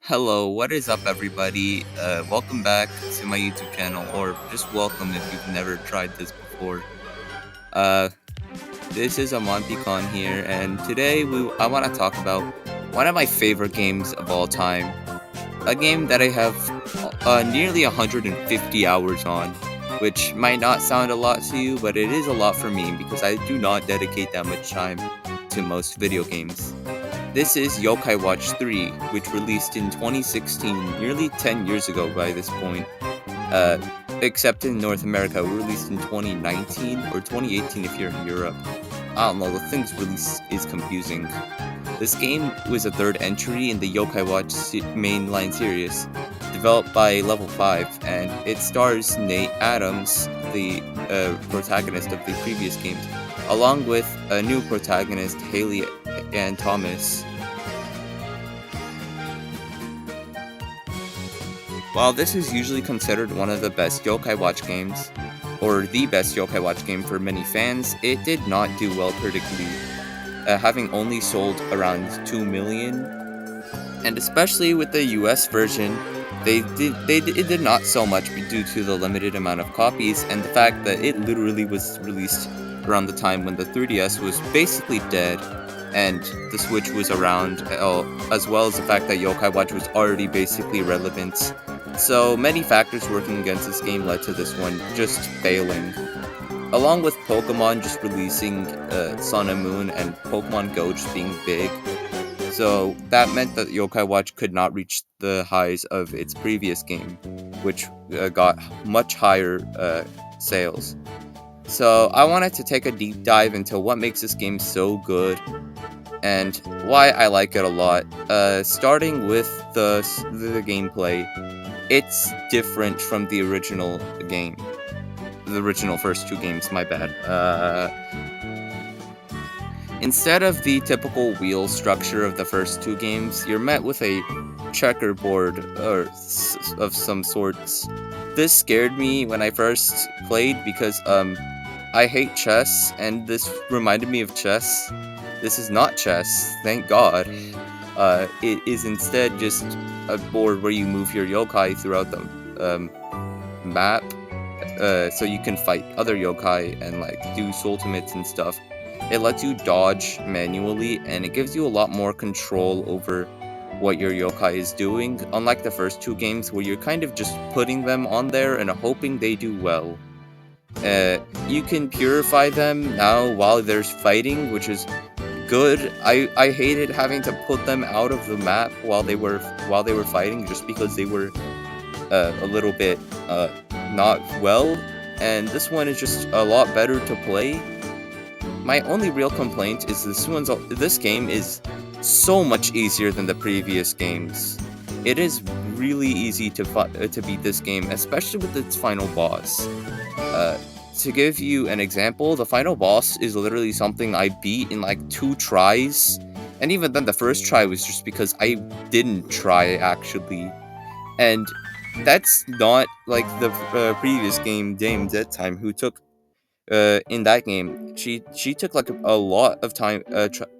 Hello, what is up, everybody? Welcome back to my YouTube channel, or just welcome if you've never tried this before. Uh, this is Amon Pecan here, and today I want to talk about one of my favorite games of all time. A game that I have nearly 150 hours on, which might not sound a lot to you, but it is a lot for me because I do not dedicate that much time to most video games. This is Yokai Watch 3, which released in 2016, nearly 10 years ago by this point. Uh, except in North America, released in 2019 or 2018 if you're in Europe. I don't know, the thing's release is confusing. This game was a third entry in the Yokai Watch mainline series, developed by Level 5, and it stars Nate Adams, the protagonist of the previous games, along with a new protagonist, Haley and Thomas. While this is usually considered one of the best Yokai Watch games, or the best Yokai Watch game for many fans, it did not do well critically, having only sold around 2 million. And especially with the US version, it did not sell much due to the limited amount of copies and the fact that it literally was released around the time when the 3DS was basically dead and the Switch was around, as well as the fact that Yokai Watch was already basically relevant. So many factors working against this game led to this one just failing. Along with Pokemon just releasing Sun and Moon and Pokemon Go just being big. So that meant that Yokai Watch could not reach the highs of its previous game, which got much higher sales. So I wanted to take a deep dive into what makes this game so good and why I like it a lot. Starting with the gameplay, it's different from the original game. The original first two games, my bad. Instead of the typical wheel structure of the first two games, you're met with a checkerboard of some sorts. This scared me when I first played because I hate chess, and this reminded me of chess. This is not chess, thank God. It is instead just a board where you move your yokai throughout the map, so you can fight other yokai and like do ultimates and stuff. It lets you dodge manually, and it gives you a lot more control over what your yokai is doing, unlike the first two games where you're kind of just putting them on there and hoping they do well. You can purify them now while there's fighting, which is good. I hated having to put them out of the map while they were fighting, just because they were a little bit not well, and this one is just a lot better to play. My only real complaint is this game is so much easier than the previous games. It is really easy to beat this game, especially with its final boss. To give you an example, the final boss is literally something I beat in like 2 tries, and even then the first try was just because I didn't try actually. And that's not like the previous game, Dame Dead Time, who took in that game, she took like a lot of time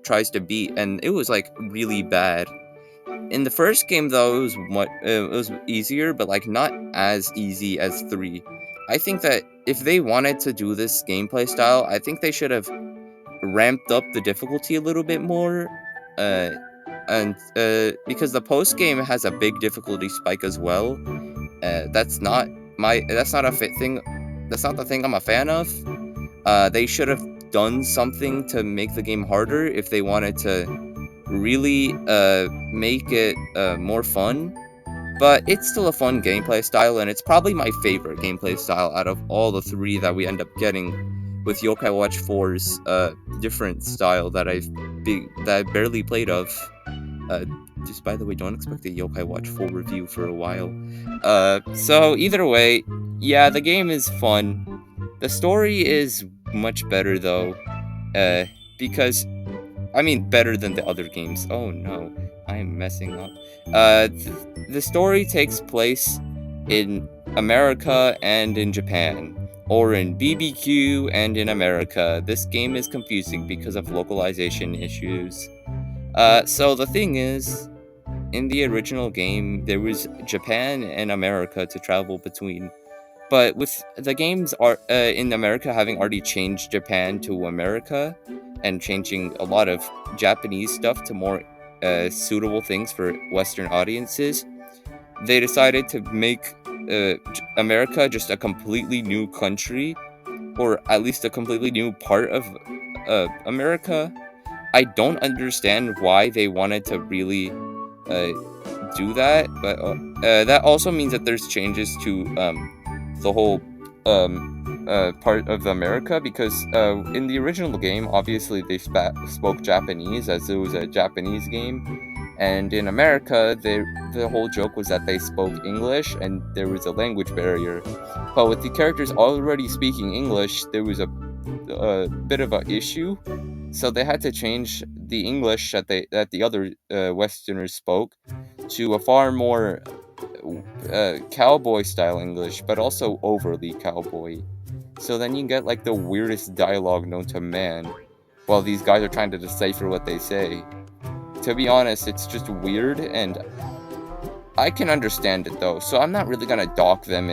tries to beat, and it was like really bad. In the first game though, it was easier, but like not as easy as 3. I think that if they wanted to do this gameplay style, I think they should have ramped up the difficulty a little bit more, and because the post game has a big difficulty spike as well. That's not a fit thing. That's not the thing I'm a fan of. They should have done something to make the game harder if they wanted to really make it more fun. But it's still a fun gameplay style, and it's probably my favorite gameplay style out of all the 3 that we end up getting, with Yokai Watch 4's different style that I barely played of. Just by the way, don't expect a Yokai Watch 4 review for a while. So either way, yeah, the game is fun. The story is much better though, because, I mean, better than the other games. Oh no, I am messing up. The story takes place in America and in Japan, or in BBQ and in America. This game is confusing because of localization issues. So the thing is, in the original game, there was Japan and America to travel between. But with the games are in America having already changed Japan to America and changing a lot of Japanese stuff to more suitable things for Western audiences, they decided to make America just a completely new country, or at least a completely new part of America. I don't understand why they wanted to really uh, do that, but that also means that there's changes to the whole part of America, because in the original game, obviously they spoke Japanese as it was a Japanese game, and in America, the whole joke was that they spoke English and there was a language barrier. But with the characters already speaking English, there was a bit of an issue, so they had to change the English that the other Westerners spoke to a far more cowboy style English, but also overly cowboy. So then you get like the weirdest dialogue known to man, while these guys are trying to decipher what they say. To be honest, it's just weird, and I can understand it though. So I'm not really gonna dock them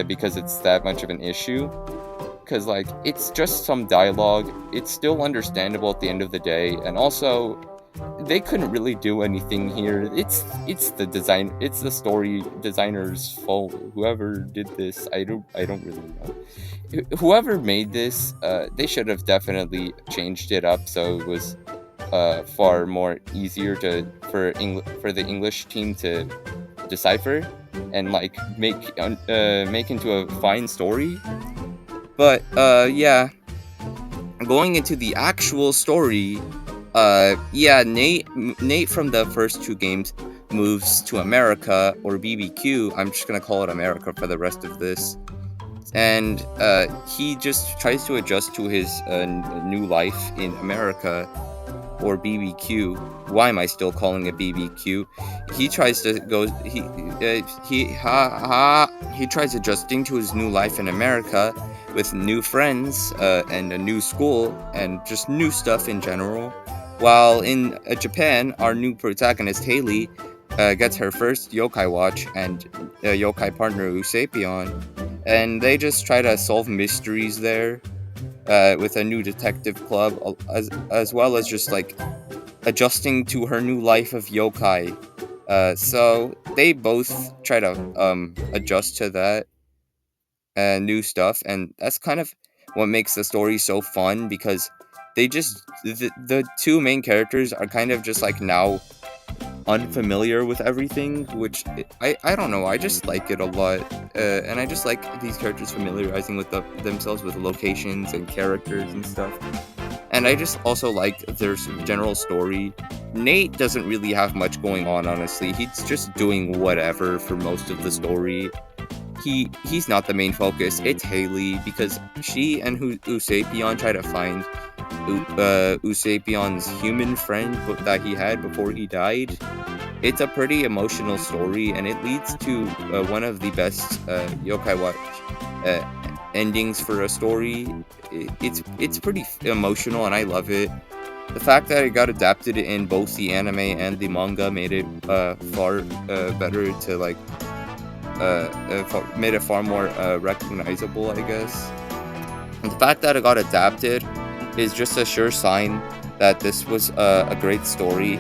because it's that much of an issue. Because like it's just some dialogue. It's still understandable at the end of the day, and also they couldn't really do anything here. It's the story designer's fault. Whoever did this, I don't really know. Whoever made this, they should have definitely changed it up so it was far more easier for the English team to decipher and like make into a fine story. But yeah, going into the actual story, yeah, Nate from the first two games moves to America, or BBQ. I'm just gonna call it America for the rest of this. And he just tries to adjust to his new life in America, or BBQ. Why am I still calling it BBQ? He tries to go. He tries adjusting to his new life in America with new friends and a new school and just new stuff in general. While in Japan, our new protagonist Haley gets her first Yokai Watch and Yokai partner Usapion, and they just try to solve mysteries there with a new detective club, as well as just like adjusting to her new life of yokai. So they both try to adjust to that new stuff, and that's kind of what makes the story so fun, because the two main characters are kind of just like now unfamiliar with everything, which I don't know, I just like it a lot, and I just like these characters familiarizing with themselves with locations and characters and stuff, and I just also like their general story. Nate doesn't really have much going on, honestly. He's just doing whatever for most of the story. He's not the main focus. It's Haley, because she and Usapion try to find Usapion's human friend that he had before he died. It's a pretty emotional story, and it leads to one of the best Yokai Watch endings for a story. It's pretty emotional, and I love it. The fact that it got adapted in both the anime and the manga made it far better to like made it far more recognizable, I guess. And the fact that it got adapted is just a sure sign that this was a great story,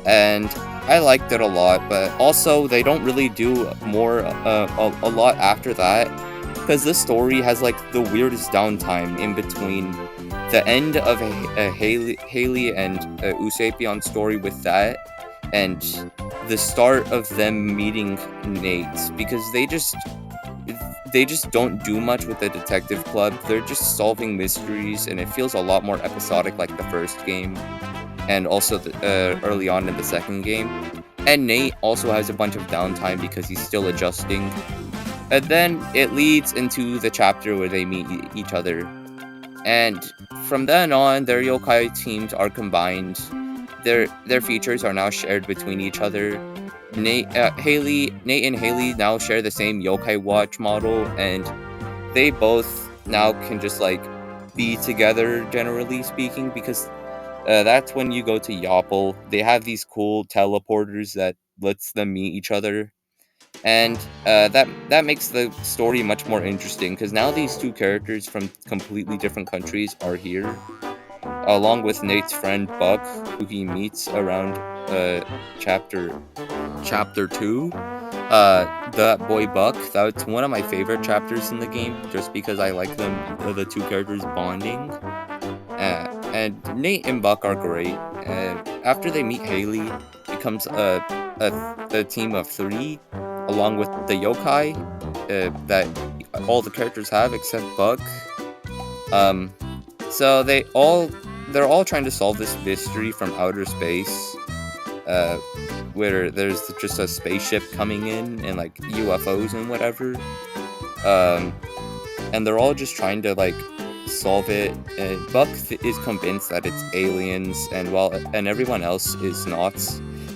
and I liked it a lot. But also, they don't really do more a lot after that, because this story has like the weirdest downtime in between the end of Haley and Usapion story with that, and the start of them meeting Nate, because they just don't do much with the detective club. They're just solving mysteries, and it feels a lot more episodic like the first game, and also early on in the second game. And Nate also has a bunch of downtime because he's still adjusting. And then it leads into the chapter where they meet each other. And from then on, their yokai teams are combined. Their features are now shared between each other. Nate and Haley now share the same Yokai Watch model, and they both now can just like be together, generally speaking, because That's when you go to Yoppel. They have these cool teleporters that lets them meet each other, and that makes the story much more interesting because now these two characters from completely different countries are here, along with Nate's friend Buck, who he meets around chapter chapter 2. That boy Buck, that's one of my favorite chapters in the game, just because I like the two characters bonding. And Nate and Buck are great. And after they meet Haley, becomes a team of 3, along with the yokai that all the characters have except Buck. Um, so they're all trying to solve this mystery from outer space, uh, where there's just a spaceship coming in and like UFOs and whatever. Um, and they're all just trying to like solve it. And Buck is convinced that it's aliens, and everyone else is not.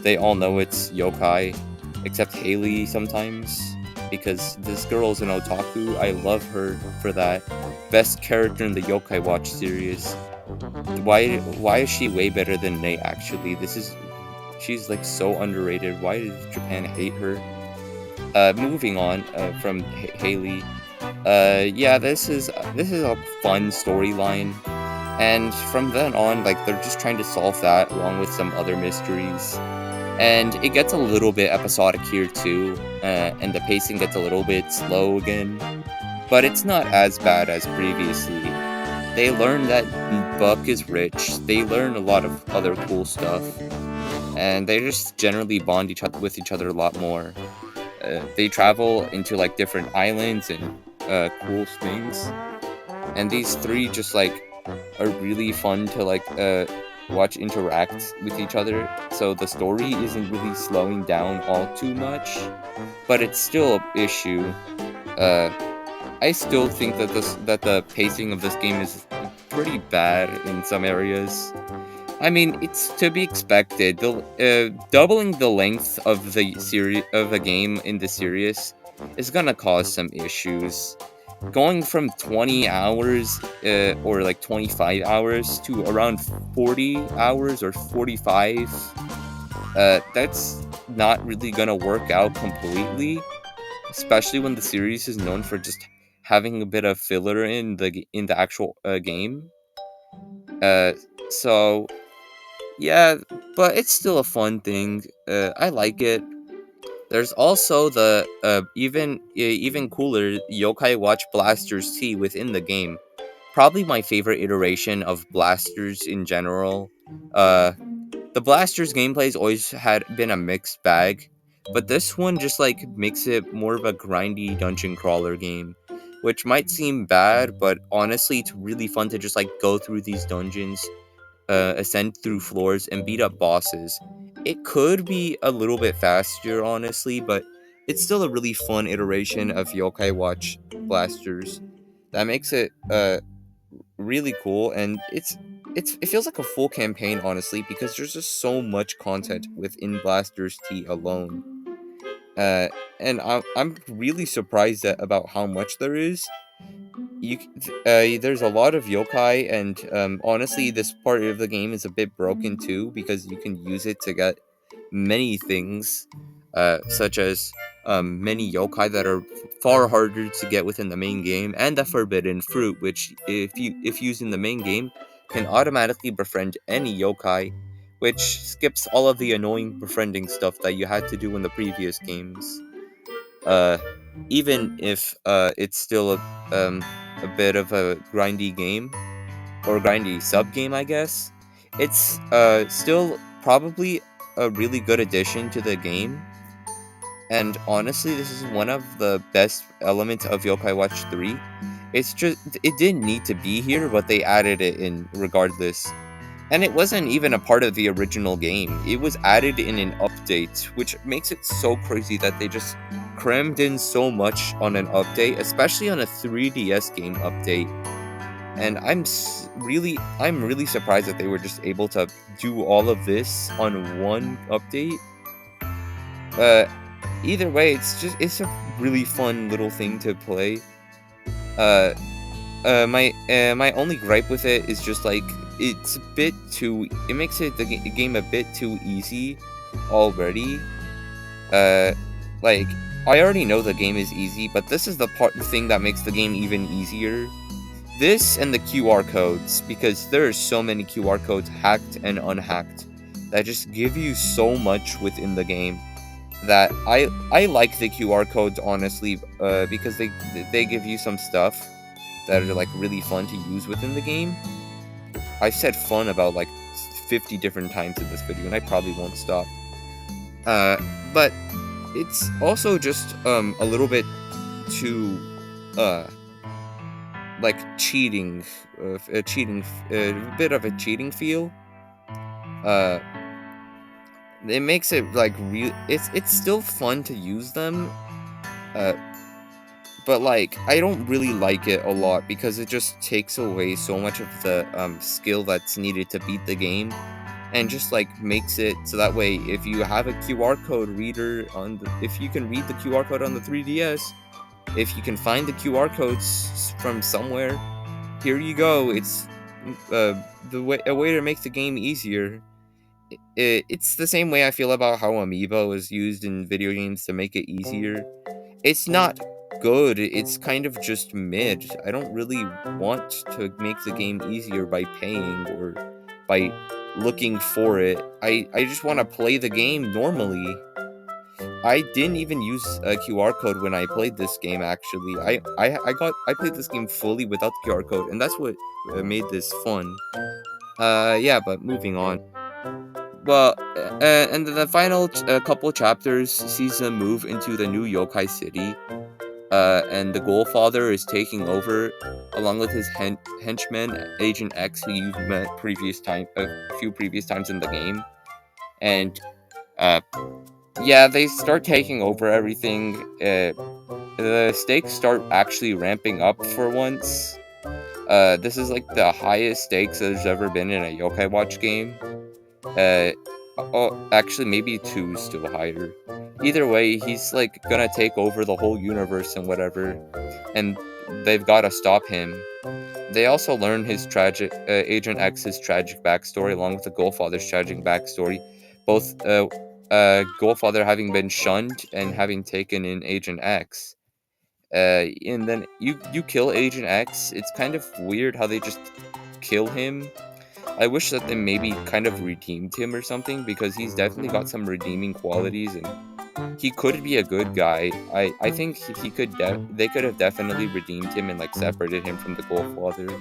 They all know it's yokai, except Haley sometimes, because this girl's an otaku. I love her for that. Best character in the Yokai Watch series. Why is she way better than Nate? Actually, she's like so underrated. Why did Japan hate her? Moving on from Haley. Yeah, this is a fun storyline, and from then on, like they're just trying to solve that along with some other mysteries, and it gets a little bit episodic here too, and the pacing gets a little bit slow again, but it's not as bad as previously. They learn that Buck is rich. They learn a lot of other cool stuff, and they just generally bond with each other a lot more. They travel into like different islands and cool things, and these 3 just like are really fun to like watch interact with each other. So the story isn't really slowing down all too much, but it's still an issue. Uh, I still think that the pacing of this game is pretty bad in some areas. I mean, it's to be expected. Doubling the length of the game in the series is gonna cause some issues. Going from 20 hours or like 25 hours to around 40 hours or 45, that's not really gonna work out completely, especially when the series is known for just having a bit of filler in the actual game. Uh, so yeah, but it's still a fun thing. I like it. There's also the even cooler Yokai Watch Blasters T within the game. Probably my favorite iteration of Blasters in general. The Blasters gameplay's always had been a mixed bag, but this one just like makes it more of a grindy dungeon crawler game, which might seem bad, but honestly, it's really fun to just like go through these dungeons, ascend through floors, and beat up bosses. It could be a little bit faster, honestly, but it's still a really fun iteration of Yokai Watch Blasters. That makes it really cool, and it feels like a full campaign, honestly, because there's just so much content within Blasters T alone. Uh, and I'm really surprised about how much there is. There's a lot of yokai, and honestly, this part of the game is a bit broken too because you can use it to get many things, such as many yokai that are far harder to get within the main game, and the forbidden fruit, which if used in the main game, can automatically befriend any yokai, which skips all of the annoying befriending stuff that you had to do in the previous games. Uh, Even if it's still a bit of a grindy game or grindy sub game, I guess it's still probably a really good addition to the game. And honestly, this is one of the best elements of Yokai Watch 3. It's just it didn't need to be here, but they added it in regardless. And it wasn't even a part of the original game. It was added in an update, which makes it so crazy that they just crammed in so much on an update, especially on a 3DS game update. And I'm really surprised that they were just able to do all of this on one update. Uh Either way, it's a really fun little thing to play. My only gripe with it is just like it's a bit too. It makes the game a bit too easy already. Like I already know the game is easy, but this is the thing that makes the game even easier. This and the QR codes, because there are so many QR codes, hacked and unhacked, that just give you so much within the game. That I like the QR codes, honestly, because they give you some stuff that are like really fun to use within the game. I've said fun about like 50 different times in this video, and I probably won't stop. But it's also just a little bit too like cheating, a bit of a cheating feel. It makes it like real. It's still fun to use them. But like I don't really like it a lot because it just takes away so much of the skill that's needed to beat the game, and just like makes it so that way if you have a QR code reader if you can read the QR code on the 3DS, if you can find the QR codes from somewhere, here you go. It's a way to make the game easier. It's the same way I feel about how amiibo is used in video games to make it easier. It's not good, it's kind of just mid. I don't really want to make the game easier by paying or by looking for it. I just want to play the game normally. I didn't even use a QR code when I played this game, actually. I played this game fully without the QR code, and that's what made this fun. Yeah, but moving on. Well, and then the final couple chapters sees them move into the new Yokai City, and the Ghoulfather is taking over, along with his henchman Agent X, who you've met a few previous times in the game, and uh, yeah, they start taking over everything. The stakes start actually ramping up for once. This is like the highest stakes there's ever been in a Yokai Watch game. Actually, maybe 2 is still higher. Either way, he's like gonna take over the whole universe and whatever, and they've gotta stop him. They also learn his Agent X's tragic backstory, along with the Ghoulfather's tragic backstory. Both Ghoulfather having been shunned and having taken in Agent X. And then you kill Agent X. It's kind of weird how they just kill him. I wish that they maybe kind of redeemed him or something, because he's definitely got some redeeming qualities and he could be a good guy. I think he could they could have definitely redeemed him and like separated him from the Ghoulfather.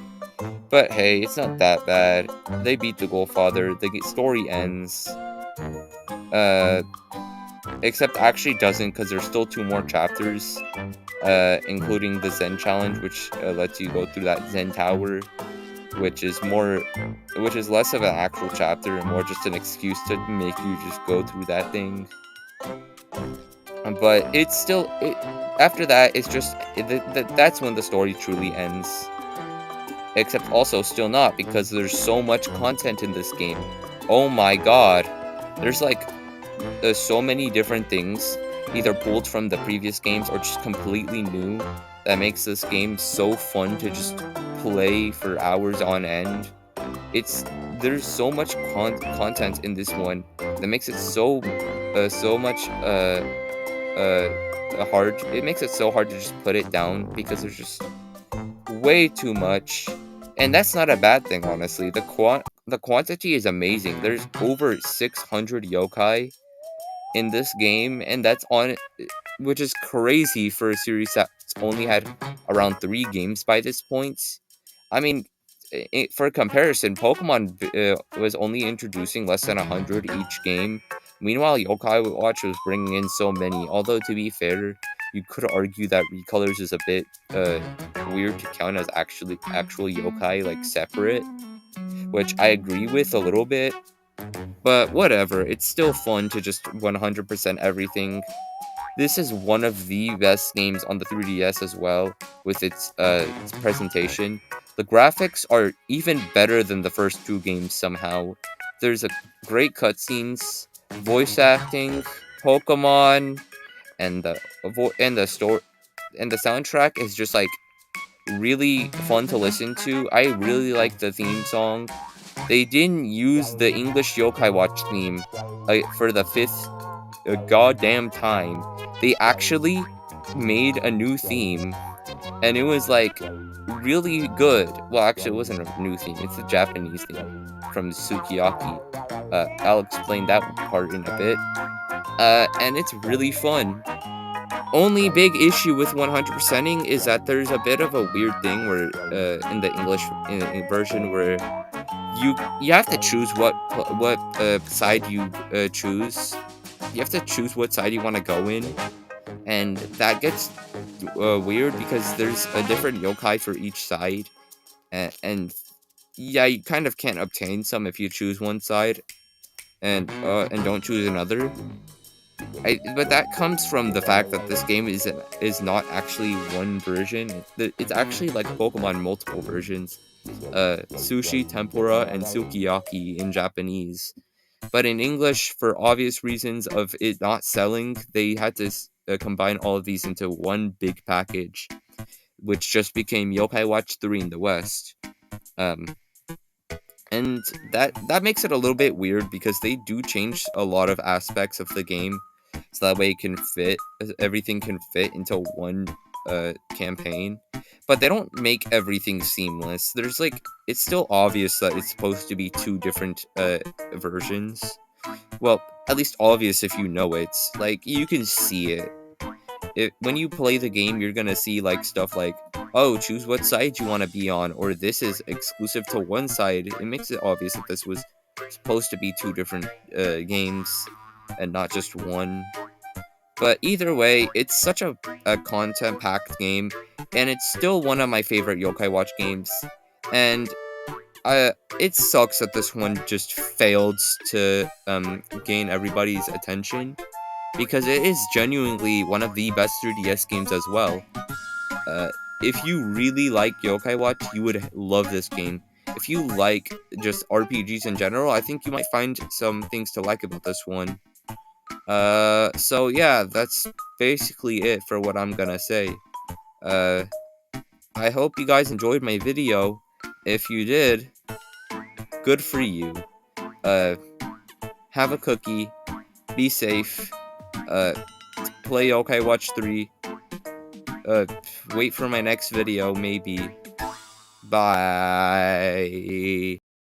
But hey, it's not that bad. They beat the Ghoulfather. The story ends. Except actually doesn't, because there's still 2 more chapters, including the Zen challenge, which lets you go through that Zen tower, which is less of an actual chapter and more just an excuse to make you just go through that thing. But it's still after that, it's just that's when the story truly ends. Except also still not, because there's so much content in this game. Oh my god, there's like so many different things, either pulled from the previous games or just completely new, that makes this game so fun to just play for hours on end. There's so much content in this one that makes it so much hard. It makes it so hard to just put it down, because there's just way too much, and that's not a bad thing, honestly. The quantity is amazing. There's over 600 yokai in this game, and which is crazy for a series that's only had around 3 games by this point. I mean, for comparison, Pokemon was only introducing less than 100 each game. Meanwhile, Yokai Watch was bringing in so many. Although, to be fair, you could argue that Recolors is a bit weird to count as actual yokai, like, separate, which I agree with a little bit. But whatever, it's still fun to just 100% everything. This is one of the best games on the 3DS as well, with its presentation. The graphics are even better than the first 2 games somehow. There's a great cutscenes, voice acting, Pokemon, and the soundtrack is just like really fun to listen to. I really like the theme song. they didn't use the English Yokai Watch theme for the fifth goddamn time. They actually made a new theme, and it was like really good. Well, actually, it wasn't a new theme. It's a Japanese theme from Sukiyaki. I'll explain that part in a bit. And it's really fun. Only big issue with 100%ing is that there's a bit of a weird thing where in the English version where you have to choose what side you choose. You have to choose what side you want to go in, and that gets weird because there's a different yokai for each side, and yeah, you kind of can't obtain some if you choose one side and don't choose another. But that comes from the fact that this game is not actually one version. It's actually like Pokemon multiple versions. Sushi, tempura, and sukiyaki in Japanese. But in English, for obvious reasons of it not selling, they had to combine all of these into one big package, which just became Yokai Watch 3 in the West. Um, and that makes it a little bit weird because they do change a lot of aspects of the game, so that way it can fit everything can fit into one campaign. But they don't make everything seamless. There's like it's still obvious that it's supposed to be two different versions. Well, at least obvious if you know it. Like you can see it. When you play the game, you're gonna see like stuff like, oh, choose what side you want to be on, or this is exclusive to one side. It makes it obvious that this was supposed to be two different games and not just one. But either way, it's such a content-packed game, and it's still one of my favorite Yokai Watch games. And it sucks that this one just failed to gain everybody's attention, because it is genuinely one of the best 3DS games as well. If you really like Yokai Watch, you would love this game. If you like just RPGs in general, I think you might find some things to like about this one. So yeah, that's basically it for what I'm gonna say. Uh, I hope you guys enjoyed my video. If you did, good for you. Uh, have a cookie, be safe, uh, play Yokai Watch 3, wait for my next video, maybe. Bye.